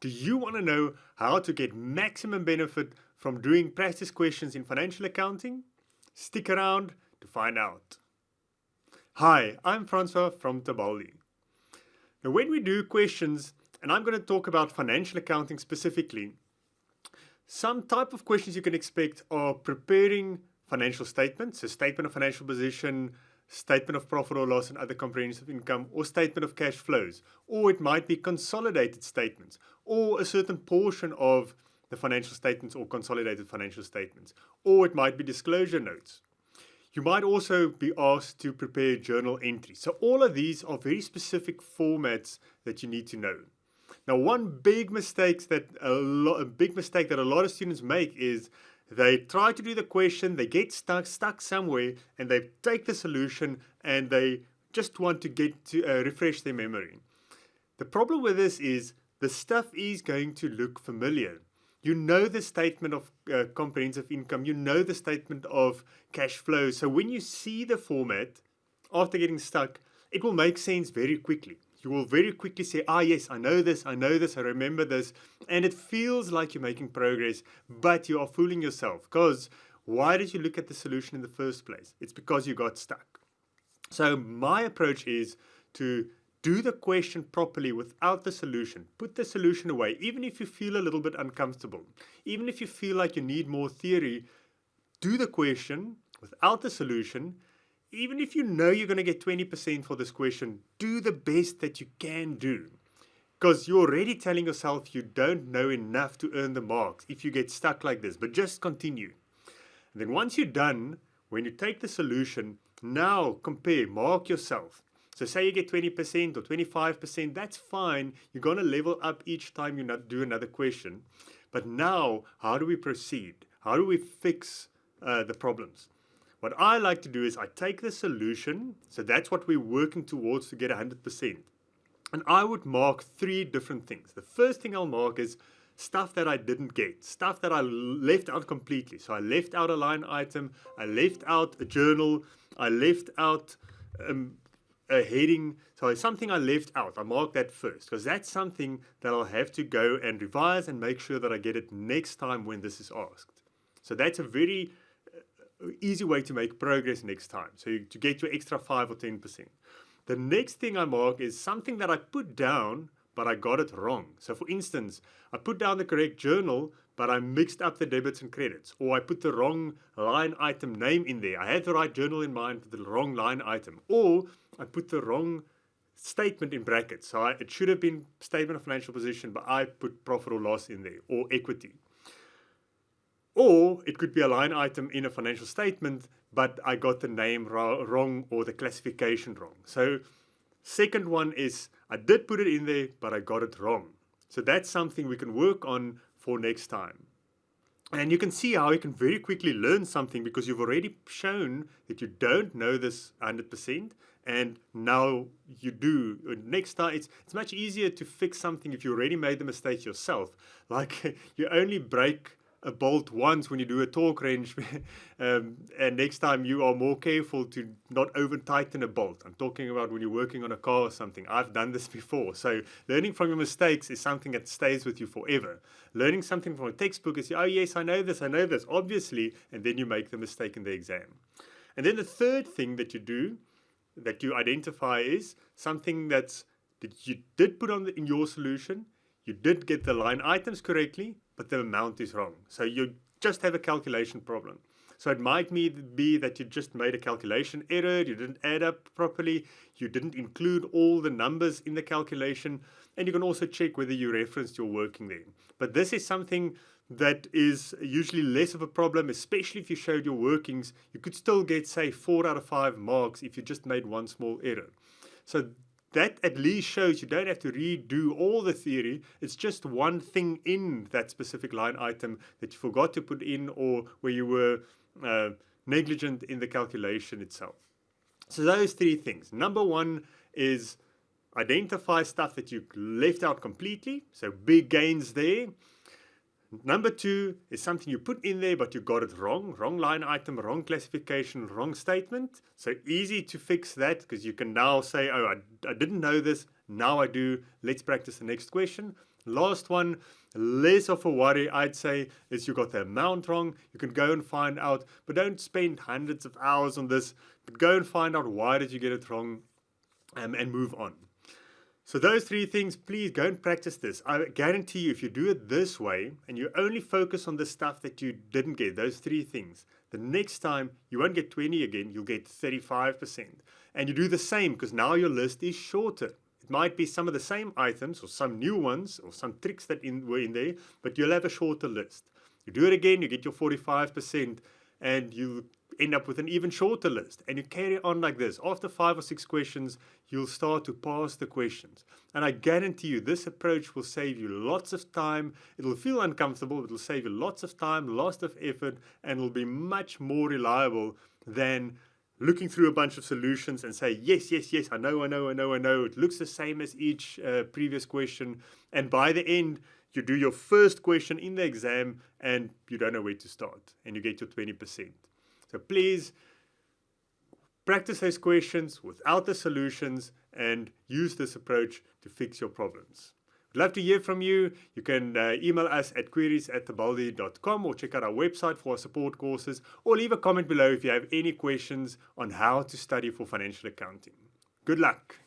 Do you want to know how to get maximum benefit from doing practice questions in financial accounting? Stick around to find out. Hi, I'm Francois from Tabaldi. Now, when we do questions, and I'm going to talk about financial accounting specifically, some type of questions you can expect are preparing financial statements, a statement of financial position, statement of profit or loss and other comprehensive income, or statement of cash flows, or it might be consolidated statements, or a certain portion of the financial statements or consolidated financial statements, or it might be disclosure notes. You might also be asked to prepare journal entries. So all of these are very specific formats that you need to know. Now, one big mistake that a lot of students make is they try to do the question, they get stuck somewhere, and they take the solution and they just want to get to refresh their memory. The problem with this is the stuff is going to look familiar. You know the statement of comprehensive income, you know the statement of cash flow. So when you see the format after getting stuck, it will make sense very quickly. You will very quickly say, yes, I know this, I remember this, and it feels like you're making progress, but you are fooling yourself, because why did you look at the solution in the first place? It's because you got stuck. So my approach is to do the question properly without the solution. Put the solution away, even if you feel a little bit uncomfortable. Even if you feel like you need more theory, do the question without the solution. Even if you know you're going to get 20% for this question, do the best that you can do. Because you're already telling yourself you don't know enough to earn the marks if you get stuck like this, but just continue. And then once you're done, when you take the solution, now compare, mark yourself. So say you get 20% or 25%, that's fine. You're going to level up each time you do another question. But now, how do we proceed? How do we fix the problems? What I like to do is I take the solution, so that's what we're working towards to get 100%. And I would mark 3 different things. The first thing I'll mark is stuff that I didn't get, stuff that I left out completely. So I left out a line item, I left out a journal, I left out a heading. So it's something I left out. I mark that first, because that's something that I'll have to go and revise and make sure that I get it next time when this is asked. So that's a very easy way to make progress next time, so to get your extra 5 or 10%. The next thing I mark is something that I put down, but I got it wrong. So for instance, I put down the correct journal, but I mixed up the debits and credits, or I put the wrong line item name in there. I had the right journal in mind, but the wrong line item, or I put the wrong statement in brackets. So it should have been statement of financial position, but I put profit or loss in there, or equity. Or it could be a line item in a financial statement, but I got the name wrong or the classification wrong. So second one is I did put it in there, but I got it wrong. So that's something we can work on for next time. And you can see how you can very quickly learn something, because you've already shown that you don't know this 100%, and now you do. Next time, it's much easier to fix something if you already made the mistake yourself. Like you only break a bolt once when you do a torque wrench, and next time you are more careful to not over tighten a bolt. I'm talking about when you're working on a car or something. I've done this before. So learning from your mistakes is something that stays with you forever. Learning something from a textbook is, oh yes, I know this, obviously, and then you make the mistake in the exam. And then the third thing that you do, that you identify, is something that you did put on in your solution. You did get the line items correctly, but the amount is wrong. So you just have a calculation problem. So it might be that you just made a calculation error, you didn't add up properly, you didn't include all the numbers in the calculation, and you can also check whether you referenced your working there. But this is something that is usually less of a problem, especially if you showed your workings. You could still get, say, 4 out of 5 marks if you just made one small error. So that at least shows you don't have to redo all the theory. It's just one thing in that specific line item that you forgot to put in, or where you were negligent in the calculation itself. So those 3 things. Number 1 is identify stuff that you left out completely. So big gains there. Number 2 is something you put in there, but you got it wrong. Wrong line item, wrong classification, wrong statement. So easy to fix that, because you can now say, oh, I didn't know this. Now I do. Let's practice the next question. Last one, less of a worry, I'd say, is you got the amount wrong. You can go and find out, but don't spend hundreds of hours on this, but go and find out why did you get it wrong, and move on. So those 3 things, please go and practice this. I guarantee you, if you do it this way and you only focus on the stuff that you didn't get, those 3 things, the next time you won't get 20 again, you'll get 35%. And you do the same because now your list is shorter. It might be some of the same items or some new ones or some tricks that were in there, but you'll have a shorter list. You do it again, you get your 45%, and you end up with an even shorter list. And you carry on like this. After 5 or 6 questions, you'll start to pass the questions. And I guarantee you, this approach will save you lots of time. It'll feel uncomfortable, but it'll save you lots of time, lots of effort, and it'll be much more reliable than looking through a bunch of solutions and say, yes, I know. It looks the same as each previous question. And by the end, you do your first question in the exam and you don't know where to start. And you get your 20%. So please practice those questions without the solutions and use this approach to fix your problems. We'd love to hear from you. You can email us at queries@tabaldi.com or check out our website for our support courses, or leave a comment below if you have any questions on how to study for financial accounting. Good luck.